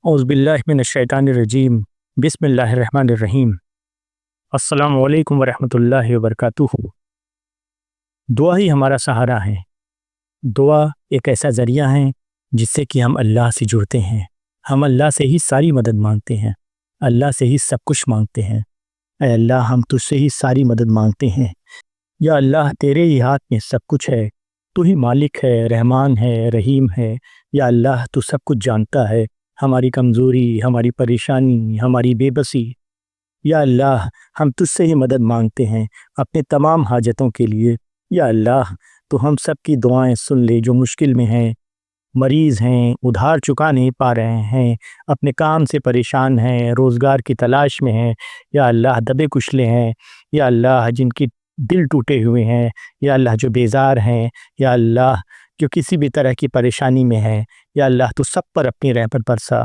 اعوذ باللہ من الشیطان الرجیم بسم اللہ الرحمن الرحیم السلام علیکم ورحمۃ اللہ وبرکاتہ۔ دعا ہی ہمارا سہارا ہے۔ دعا ایک ایسا ذریعہ ہے جس سے کہ ہم اللہ سے جڑتے ہیں۔ ہم اللہ سے ہی ساری مدد مانگتے ہیں، اللہ سے ہی سب کچھ مانگتے ہیں۔ اے اللہ، ہم تجھ سے ہی ساری مدد مانگتے ہیں۔ یا اللہ، تیرے ہی ہاتھ میں سب کچھ ہے۔ تو ہی مالک ہے، رحمان ہے، رحیم ہے۔ یا اللہ، تو سب کچھ جانتا ہے، ہماری کمزوری، ہماری پریشانی، ہماری بے بسی۔ یا اللہ، ہم تجھ سے ہی مدد مانگتے ہیں اپنے تمام حاجتوں کے لیے۔ یا اللہ، تو ہم سب کی دعائیں سن لے جو مشکل میں ہیں، مریض ہیں، ادھار چکا نہیں پا رہے ہیں، اپنے کام سے پریشان ہیں، روزگار کی تلاش میں ہیں۔ یا اللہ، دبے کچلے ہیں۔ یا اللہ، جن کی دل ٹوٹے ہوئے ہیں۔ یا اللہ، جو بیزار ہیں۔ یا اللہ، جو کسی بھی طرح کی پریشانی میں ہیں۔ یا اللہ، تو سب پر اپنی رحمت برسا۔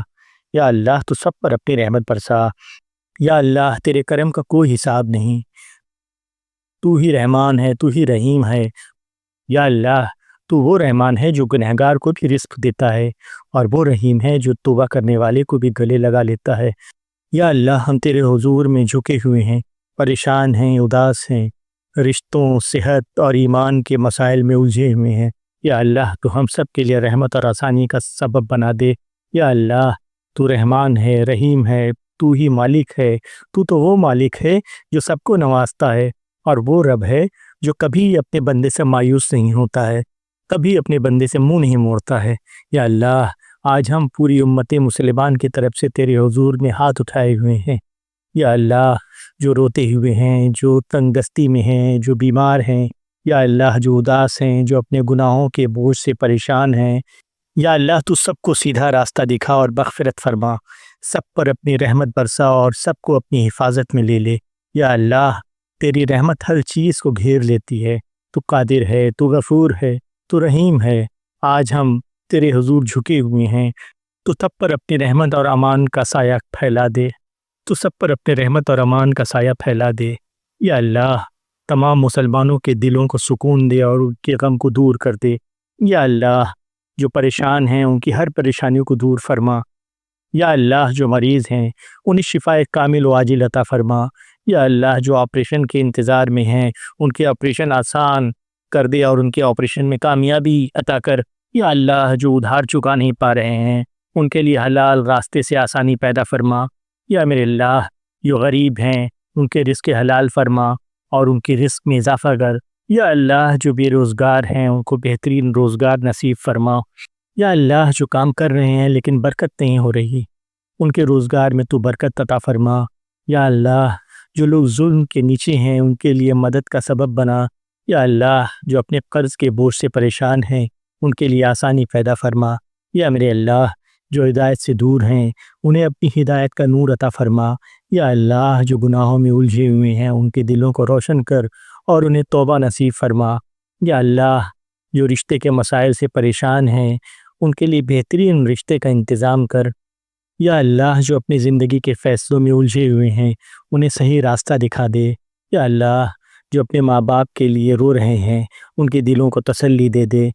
یا اللہ، تو سب پر اپنی رحمت برسا۔ یا اللہ، تیرے کرم کا کوئی حساب نہیں، تو ہی رحمان ہے، تو ہی رحیم ہے۔ یا اللہ، تو وہ رحمان ہے جو گنہگار کو بھی رزق دیتا ہے، اور وہ رحیم ہے جو توبہ کرنے والے کو بھی گلے لگا لیتا ہے۔ یا اللہ، ہم تیرے حضور میں جھکے ہوئے ہیں، پریشان ہیں، اداس ہیں، رشتوں، صحت اور ایمان کے مسائل میں الجھے ہوئے ہیں۔ یا اللہ، تو ہم سب کے لیے رحمت اور آسانی کا سبب بنا دے۔ یا اللہ، تو رحمان ہے، رحیم ہے، تو ہی مالک ہے۔ تو وہ مالک ہے جو سب کو نوازتا ہے، اور وہ رب ہے جو کبھی اپنے بندے سے مایوس نہیں ہوتا ہے، کبھی اپنے بندے سے منہ نہیں موڑتا ہے۔ یا اللہ، آج ہم پوری امت مسلمان کی طرف سے تیرے حضور میں ہاتھ اٹھائے ہوئے ہیں۔ یا اللہ، جو روتے ہوئے ہیں، جو تنگ دستی میں ہیں، جو بیمار ہیں، یا اللہ، جو اداس ہیں، جو اپنے گناہوں کے بوجھ سے پریشان ہیں، یا اللہ، تو سب کو سیدھا راستہ دکھا اور مغفرت فرما، سب پر اپنی رحمت برسا اور سب کو اپنی حفاظت میں لے لے۔ یا اللہ، تیری رحمت ہر چیز کو گھیر لیتی ہے، تو قادر ہے، تو غفور ہے، تو رحیم ہے۔ آج ہم تیرے حضور جھکے ہوئے ہیں، تو سب پر اپنی رحمت اور امان کا سایہ پھیلا دے، تو سب پر اپنے رحمت اور امان کا سایہ پھیلا دے۔ یا اللہ، تمام مسلمانوں کے دلوں کو سکون دے اور ان کے غم کو دور کر دے۔ یا اللہ، جو پریشان ہیں ان کی ہر پریشانیوں کو دور فرما۔ یا اللہ، جو مریض ہیں انہیں شفائے کامل و عاجل عطا فرما۔ یا اللہ، جو آپریشن کے انتظار میں ہیں ان کے آپریشن آسان کر دے اور ان کے آپریشن میں کامیابی عطا کر۔ یا اللہ، جو ادھار چکا نہیں پا رہے ہیں ان کے لیے حلال راستے سے آسانی پیدا فرما۔ یا میرے اللہ، جو غریب ہیں ان کے رزق حلال فرما اور ان کے رزق میں اضافہ کر۔ یا اللہ، جو بے روزگار ہیں ان کو بہترین روزگار نصیب فرما۔ یا اللہ، جو کام کر رہے ہیں لیکن برکت نہیں ہو رہی ان کے روزگار میں تو برکت عطا فرما۔ یا اللہ، جو لوگ ظلم کے نیچے ہیں ان کے لیے مدد کا سبب بنا۔ یا اللہ، جو اپنے قرض کے بوجھ سے پریشان ہیں ان کے لیے آسانی پیدا فرما۔ یا میرے اللہ، جو ہدایت سے دور ہیں انہیں اپنی ہدایت کا نور عطا فرما۔ یا اللہ، جو گناہوں میں الجھے ہوئے ہیں ان کے دلوں کو روشن کر اور انہیں توبہ نصیب فرما۔ یا اللہ، جو رشتے کے مسائل سے پریشان ہیں ان کے لیے بہترین رشتے کا انتظام کر۔ یا اللہ، جو اپنی زندگی کے فیصلوں میں الجھے ہوئے ہیں انہیں صحیح راستہ دکھا دے۔ یا اللہ، جو اپنے ماں باپ کے لیے رو رہے ہیں ان کے دلوں کو تسلی دے دے۔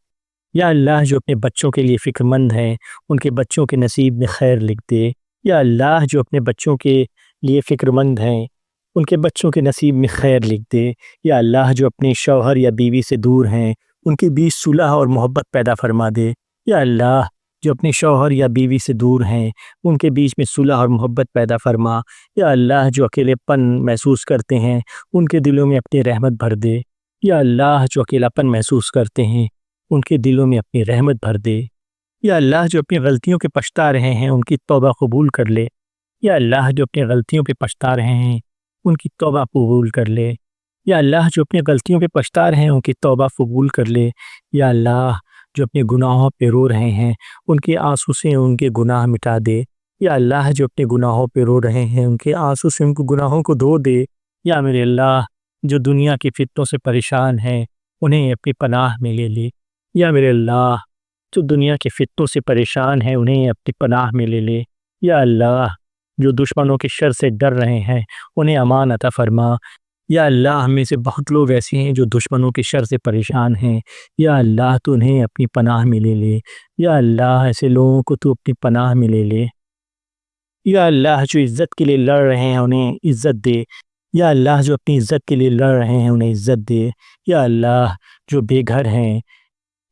یا اللہ، جو اپنے بچوں کے لیے فکر مند ہیں ان کے بچوں کے نصیب میں خیر لکھ دے۔ یا اللہ، جو اپنے بچوں کے لیے فکر مند ہیں ان کے بچوں کے نصیب میں خیر لکھ دے۔ یا اللہ، جو اپنے شوہر یا بیوی سے دور ہیں ان کے بیچ صلح اور محبت پیدا فرما دے۔ یا اللہ، جو اپنے شوہر یا بیوی سے دور ہیں ان کے بیچ میں صلح اور محبت پیدا فرما۔ یا اللہ، جو اکیلے پن محسوس کرتے ہیں ان کے دلوں میں اپنی رحمت بھر دے۔ یا اللہ، جو اکیلا پن محسوس کرتے ہیں ان کے دلوں میں اپنی رحمت بھر دے۔ یا اللہ، جو اپنی غلطیوں کے پچھتا رہے ہیں ان کی توبہ قبول کر لے۔ یا اللہ، جو اپنی غلطیوں پہ پچھتا رہے ہیں ان کی توبہ قبول کر لے۔ یا اللہ، جو اپنی غلطیوں پہ پچھتا رہے ہیں ان کی توبہ قبول کر لے۔ یا اللہ، جو اپنے گناہوں پہ رو رہے ہیں ان کے آنسو سے ان کے گناہ مٹا دے۔ یا اللہ، جو اپنے گناہوں پہ رو رہے ہیں ان کے آنسو سے ان کو گناہوں کو دھو دے۔ یا میرے اللہ، جو دنیا کی فتنوں سے پریشان ہیں انہیں اپنی پناہ میں لے لے۔ یا میرے اللہ، جو دنیا کے فتنوں سے پریشان ہیں انہیں اپنی پناہ میں لے لے۔ یا اللہ، جو دشمنوں کے شر سے ڈر رہے ہیں انہیں امان عطا فرما۔ یا اللہ، ہم میں سے بہت لوگ ایسے ہیں جو دشمنوں کے شر سے پریشان ہیں۔ یا اللہ، تو انہیں اپنی پناہ میں لے لے۔ یا اللہ، ایسے لوگوں کو تو اپنی پناہ میں لے لے۔ یا اللہ جو عزت کے لیے لڑ رہے ہیں انہیں عزت دے، یا اللہ جو اپنی عزت کے لیے لڑ رہے ہیں انہیں عزت دے، یا اللہ جو بے گھر ہیں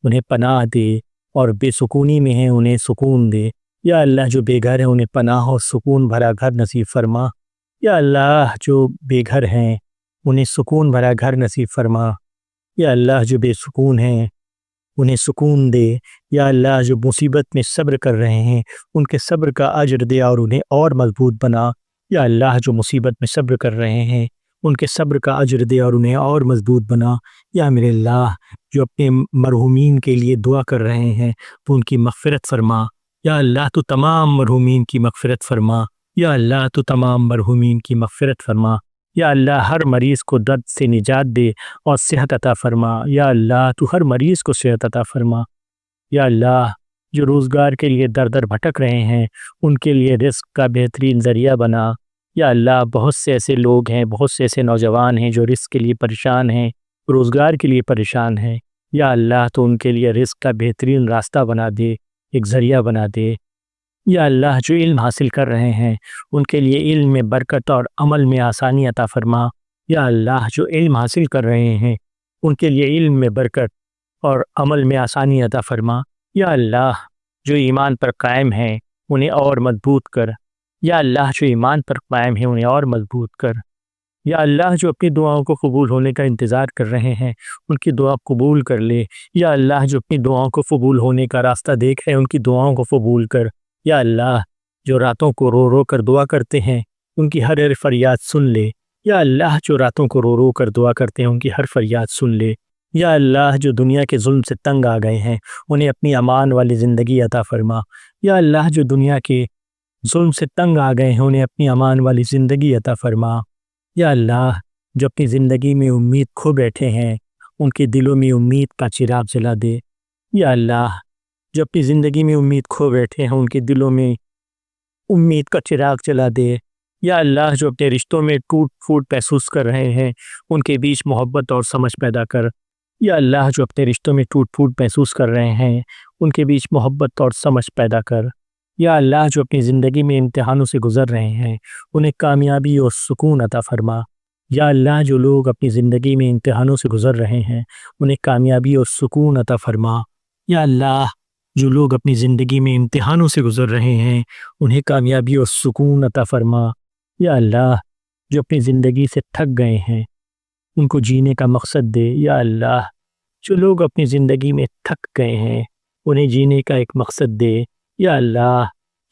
انہیں پناہ دے اور بے سکونی میں ہیں انہیں سکون دے، یا اللہ جو بے گھر ہیں انہیں پناہ اور سکون بھرا گھر نصیب فرما، یا اللہ جو بے گھر ہیں انہیں سکون بھرا گھر نصیب فرما، یا اللہ جو بے سکون ہیں انہیں سکون دے، یا اللہ جو مصیبت میں صبر کر رہے ہیں ان کے صبر کا اجر دے اور انہیں اور مضبوط بنا، یا اللہ جو مصیبت میں صبر کر رہے ہیں ان کے صبر کا اجر دے اور انہیں اور مضبوط بنا، یا میرے اللہ جو اپنے مرحومین کے لیے دعا کر رہے ہیں تو ان کی مغفرت فرما، یا اللہ تو تمام مرحومین کی مغفرت فرما، یا اللہ تو تمام مرحومین کی مغفرت فرما، یا اللہ ہر مریض کو درد سے نجات دے اور صحت عطا فرما، یا اللہ تو ہر مریض کو صحت عطا فرما، یا اللہ جو روزگار کے لیے در در بھٹک رہے ہیں ان کے لیے رزق کا بہترین ذریعہ بنا، یا اللہ بہت سے ایسے لوگ ہیں، بہت سے ایسے نوجوان ہیں جو رزق کے لیے پریشان ہیں، روزگار کے لیے پریشان ہیں، یا اللہ تو ان کے لیے رزق کا بہترین راستہ بنا دے، ایک ذریعہ بنا دے، یا اللہ جو علم حاصل کر رہے ہیں ان کے لیے علم میں برکت اور عمل میں آسانی عطا فرما، یا اللہ جو علم حاصل کر رہے ہیں ان کے لیے علم میں برکت اور عمل میں آسانی عطا فرما، یا اللہ جو ایمان پر قائم ہیں انہیں اور مضبوط کر، یا اللہ جو ایمان پر قائم ہیں انہیں اور مضبوط کر، یا اللہ جو اپنی دعاؤں کو قبول ہونے کا انتظار کر رہے ہیں ان کی دعا قبول کر لے، یا اللہ جو اپنی دعاؤں کو قبول ہونے کا راستہ دیکھ رہے ہیں ان کی دعاؤں کو قبول کر، یا اللہ جو راتوں کو رو رو کر دعا کرتے ہیں ان کی ہر فریاد سن لے، یا اللہ جو راتوں کو رو رو کر دعا کرتے ہیں ان کی ہر فریاد سن لے، یا اللہ جو دنیا کے ظلم سے تنگ آ گئے ہیں انہیں اپنی امان والی زندگی عطا فرما، یا اللہ جو دنیا کے ظلم سے تنگ آ گئے ہیں انہیں اپنی امان والی زندگی عطا فرما، یا اللہ جو اپنی زندگی میں امید کھو بیٹھے ہیں ان کے دلوں میں امید کا چراغ جلا دے، یا اللہ جو اپنی زندگی میں امید کھو بیٹھے ہیں ان کے دلوں میں امید کا چراغ جلا دے، یا اللہ جو اپنے رشتوں میں ٹوٹ پھوٹ محسوس کر رہے ہیں ان کے بیچ محبت اور سمجھ پیدا کر، یا اللہ جو اپنے رشتوں میں ٹوٹ پھوٹ محسوس کر رہے ہیں ان کے بیچ محبت اور سمجھ پیدا کر، یا اللہ جو اپنی زندگی میں امتحانوں سے گزر رہے ہیں انہیں کامیابی اور سکون عطا فرما، یا اللہ جو لوگ اپنی زندگی میں امتحانوں سے گزر رہے ہیں انہیں کامیابی اور سکون عطا فرما، یا اللہ جو لوگ اپنی زندگی میں امتحانوں سے گزر رہے ہیں انہیں کامیابی اور سکون عطا فرما، یا اللہ جو اپنی زندگی سے تھک گئے ہیں ان کو جینے کا مقصد دے، یا اللہ جو لوگ اپنی زندگی میں تھک گئے ہیں انہیں جینے کا ایک مقصد دے، یا اللہ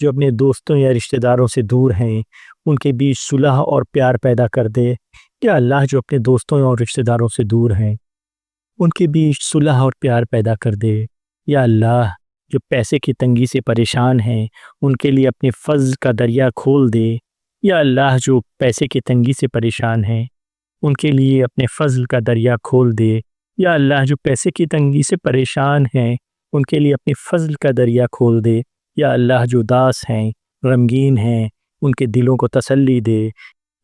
جو اپنے دوستوں یا رشتہ داروں سے دور ہیں ان کے بیچ صلح اور پیار پیدا کر دے، یا اللہ جو اپنے دوستوں اور رشتہ داروں سے دور ہیں ان کے بیچ صلح اور پیار پیدا کر دے، یا اللہ جو پیسے کی تنگی سے پریشان ہیں ان کے لیے اپنے فضل کا دریا کھول دے، یا اللہ جو پیسے کی تنگی سے پریشان ہیں ان کے لیے اپنے فضل کا دریا کھول دے، یا اللہ جو پیسے کی تنگی سے پریشان ہیں ان کے لیے اپنے فضل کا دریا کھول دے، یا اللہ جو اداس ہیں غمگین ہیں ان کے دلوں کو تسلی دے،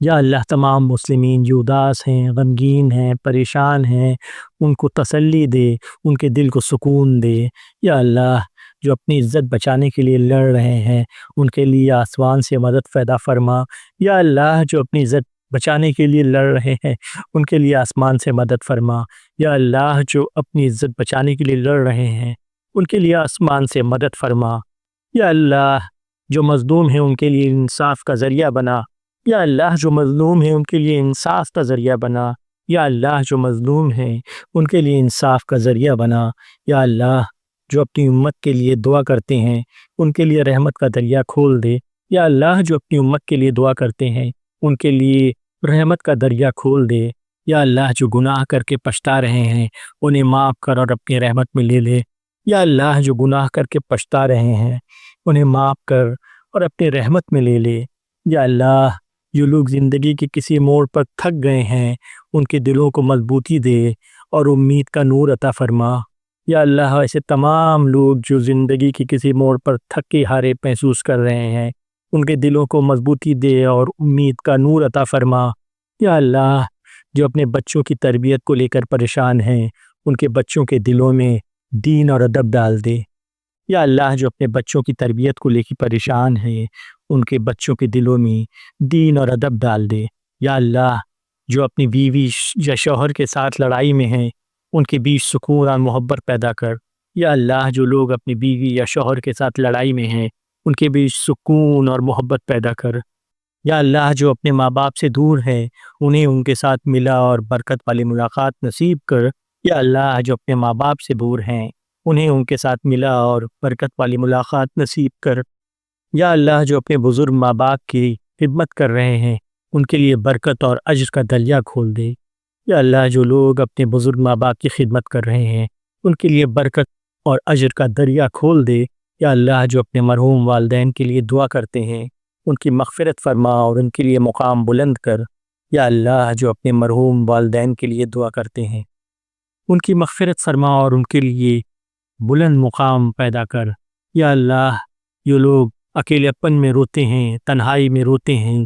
یا اللہ تمام مسلمین جو اداس ہیں غمگین ہیں پریشان ہیں ان کو تسلی دے، ان کے دل کو سکون دے، یا اللہ جو اپنی عزت بچانے کے لیے لڑ رہے ہیں ان کے لیے آسمان سے مدد پیدا فرما، یا اللہ جو اپنی عزت بچانے کے لیے لڑ رہے ہیں ان کے لیے آسمان سے مدد فرما، یا اللہ جو اپنی عزت بچانے کے لیے لڑ رہے ہیں ان کے لیے آسمان سے مدد فرما، یا اللہ جو مظلوم ہیں ان کے لیے انصاف کا ذریعہ بنا، یا اللہ جو مظلوم ہیں ان کے لیے انصاف کا ذریعہ بنا، یا اللہ جو مظلوم ہیں ان کے لیے انصاف کا ذریعہ بنا، یا اللہ جو اپنی امت کے لیے دعا کرتے ہیں ان کے لیے رحمت کا دریا کھول دے، یا اللہ جو اپنی امت کے لیے دعا کرتے ہیں ان کے لیے رحمت کا دریا کھول دے، یا اللہ جو گناہ کر کے پچھتا رہے ہیں انہیں معاف کر اور اپنی رحمت میں لے لے، یا اللہ جو گناہ کر کے پچھتا رہے ہیں انہیں معاف کر اور اپنی رحمت میں لے لے، یا اللہ جو لوگ زندگی کے کسی موڑ پر تھک گئے ہیں ان کے دلوں کو مضبوطی دے اور امید کا نور عطا فرما، یا اللہ ایسے تمام لوگ جو زندگی کی کسی موڑ پر تھکے ہارے محسوس کر رہے ہیں ان کے دلوں کو مضبوطی دے اور امید کا نور عطا فرما، یا اللہ جو اپنے بچوں کی تربیت کو لے کر پریشان ہیں ان کے بچوں کے دلوں میں دین اور ادب ڈال دے، یا اللہ جو اپنے بچوں کی تربیت کو لے کے پریشان ہیں ان کے بچوں کے دلوں میں دین اور ادب ڈال دے۔ یا اللہ جو اپنی بیوی یا شوہر کے ساتھ لڑائی میں ہیں ان کے بیچ سکون اور محبت پیدا کر۔ یا اللہ جو لوگ اپنی بیوی یا شوہر کے ساتھ لڑائی میں ہیں ان کے بیچ سکون اور محبت پیدا کر۔ یا اللہ جو اپنے ماں باپ سے دور ہیں انہیں ان کے ساتھ ملا اور برکت والی ملاقات نصیب کر۔ یا اللہ جو اپنے ماں باپ سے دور ہیں انہیں ان کے ساتھ ملا اور برکت والی ملاقات نصیب کر۔ یا اللہ جو اپنے بزرگ ماں باپ کی خدمت کر رہے ہیں ان کے لیے برکت اور اجر کا دریا کھول دے۔ یا اللہ جو لوگ اپنے بزرگ ماں باپ کی خدمت کر رہے ہیں ان کے لیے برکت اور اجر کا دریا کھول دے۔ یا اللہ جو اپنے مرحوم والدین کے لیے دعا کرتے ہیں ان کی مغفرت فرما اور ان کے لیے مقام بلند کر۔ یا اللہ جو اپنے مرحوم والدین کے لیے دعا کرتے ہیں ان کی مغفرت فرما اور ان کے لیے بلند مقام پیدا کر۔ یا اللہ جو لوگ اکیلے پن میں روتے ہیں تنہائی میں روتے ہیں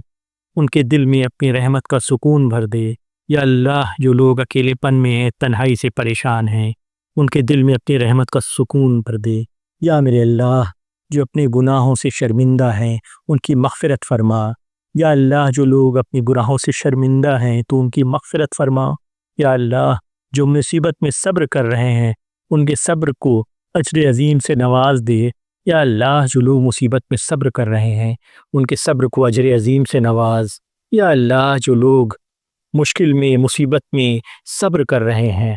ان کے دل میں اپنی رحمت کا سکون بھر دے۔ یا اللہ جو لوگ اکیلے پن میں ہیں تنہائی سے پریشان ہیں ان کے دل میں اپنی رحمت کا سکون بھر دے۔ یا میرے اللہ جو اپنے گناہوں سے شرمندہ ہیں ان کی مغفرت فرما۔ یا اللہ جو لوگ اپنے گناہوں سے شرمندہ ہیں تو ان کی مغفرت فرما۔ یا اللہ جو مصیبت میں صبر کر رہے ہیں ان کے صبر کو اجر عظیم سے نواز دے۔ یا اللہ جو لوگ مصیبت میں صبر کر رہے ہیں ان کے صبر کو اجر عظیم سے نواز۔ یا اللہ جو لوگ مشکل میں مصیبت میں صبر کر رہے ہیں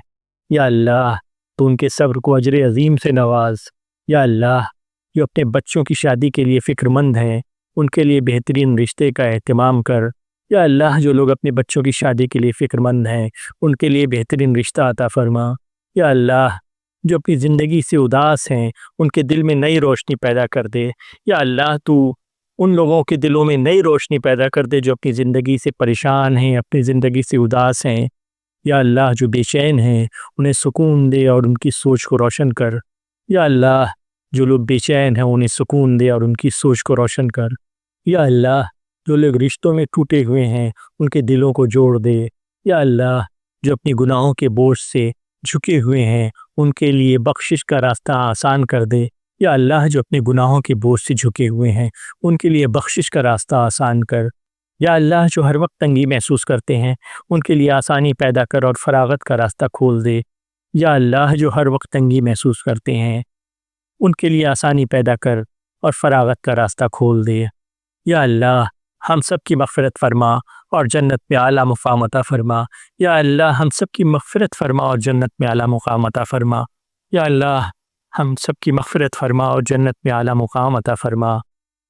یا اللہ تو ان کے صبر کو اجر عظیم سے نواز۔ یا اللہ جو اپنے بچوں کی شادی کے لیے فکر مند ہیں ان کے لیے بہترین رشتے کا اہتمام کر۔ یا اللہ جو لوگ اپنے بچوں کی شادی کے لیے فکر مند ہیں ان کے لیے بہترین رشتہ عطا فرما۔ یا اللہ جو اپنی زندگی سے اداس ہیں ان کے دل میں نئی روشنی پیدا کر دے۔ یا اللہ تو ان لوگوں کے دلوں میں نئی روشنی پیدا کر دے جو اپنی زندگی سے پریشان ہیں اپنی زندگی سے اداس ہیں۔ یا اللہ جو بے چین ہیں انہیں سکون دے اور ان کی سوچ کو روشن کر۔ یا اللہ جو لوگ بے چین ہیں انہیں سکون دے اور ان کی سوچ کو روشن کر۔ یا اللہ جو لوگ رشتوں میں ٹوٹے ہوئے ہیں ان کے دلوں کو جوڑ دے۔ یا اللہ جو اپنی گناہوں کے بوجھ سے جھکے ہوئے ہیں ان کے لیے بخشش کا راستہ آسان کر دے۔ یا اللہ جو اپنے گناہوں کے بوجھ سے جھکے ہوئے ہیں ان کے لیے بخشش کا راستہ آسان کر۔ یا اللہ جو ہر وقت تنگی محسوس کرتے ہیں ان کے لیے آسانی پیدا کر اور فراغت کا راستہ کھول دے۔ یا اللہ جو ہر وقت تنگی محسوس کرتے ہیں ان کے لیے آسانی پیدا کر اور فراغت کا راستہ کھول دے۔ یا اللہ ہم سب کی مغفرت فرما اور جنت میں اعلیٰ مقام عطا فرما۔ یا اللہ ہم سب کی مغفرت فرما اور جنت میں اعلیٰ مقام عطا فرما۔ یا اللہ ہم سب کی مغفرت فرما اور جنت میں اعلیٰ مقام عطا فرما۔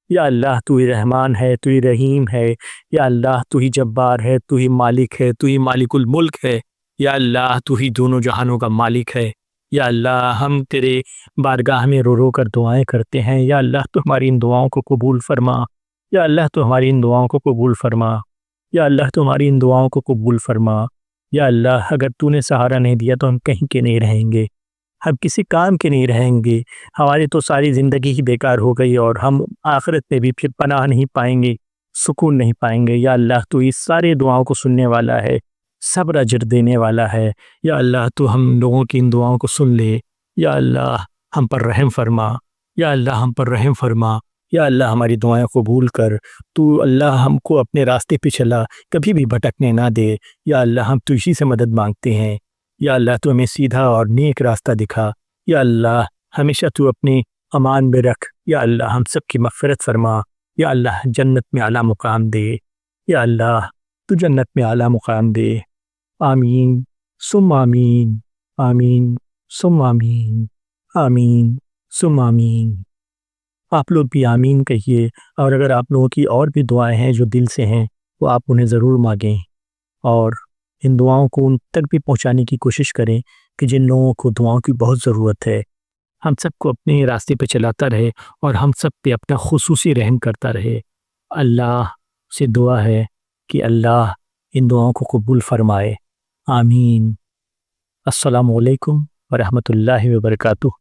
یا اللہ تو ہی رحمان ہے تو ہی رحیم ہے۔ یا اللہ تو ہی جبار ہے تو ہی مالک ہے تو ہی مالک الملک ہے۔ یا اللہ تو ہی دونوں جہانوں کا مالک ہے۔ یا اللہ ہم تیرے بارگاہ میں رو رو کر دعائیں کرتے ہیں۔ یا اللہ تو ہماری ان دعاؤں کو قبول فرما۔ یا اللہ تو ہماری ان دعاؤں کو قبول فرما۔ یا اللہ تو ہماری ان دعاؤں کو قبول فرما۔ یا اللہ اگر تو نے سہارا نہیں دیا تو ہم کہیں کے نہیں رہیں گے ہم کسی کام کے نہیں رہیں گے ہماری تو ساری زندگی ہی بیکار ہو گئی اور ہم آخرت میں بھی پھر پناہ نہیں پائیں گے سکون نہیں پائیں گے۔ یا اللہ تو اس سارے دعاؤں کو سننے والا ہے صبر اجر دینے والا ہے۔ یا اللہ تو ہم لوگوں کی ان دعاؤں کو سن لے۔ یا اللہ ہم پر رحم فرما۔ یا اللہ ہم پر رحم فرما۔ یا اللہ ہماری دعائیں قبول کر۔ تو اللہ ہم کو اپنے راستے پہ چلا کبھی بھی بھٹکنے نہ دے۔ یا اللہ ہم تو اسی سے مدد مانگتے ہیں۔ یا اللہ تو ہمیں سیدھا اور نیک راستہ دکھا۔ یا اللہ ہمیشہ تو اپنے امان میں رکھ۔ یا اللہ ہم سب کی مغفرت فرما۔ یا اللہ جنت میں اعلیٰ مقام دے۔ یا اللہ تو جنت میں اعلیٰ مقام دے۔ آمین ثم آمین آمین ثم آمین آمین ثم آمین۔ آپ لوگ بھی آمین کہیے اور اگر آپ لوگوں کی اور بھی دعائیں ہیں جو دل سے ہیں وہ آپ انہیں ضرور مانگیں اور ان دعاؤں کو ان تک بھی پہنچانے کی کوشش کریں کہ جن لوگوں کو دعاؤں کی بہت ضرورت ہے ہم سب کو اپنے راستے پہ چلاتا رہے اور ہم سب پہ اپنا خصوصی رحم کرتا رہے۔ اللہ سے دعا ہے کہ اللہ ان دعاؤں کو قبول فرمائے۔ آمین۔ السلام علیکم ورحمۃ اللہ وبرکاتہ۔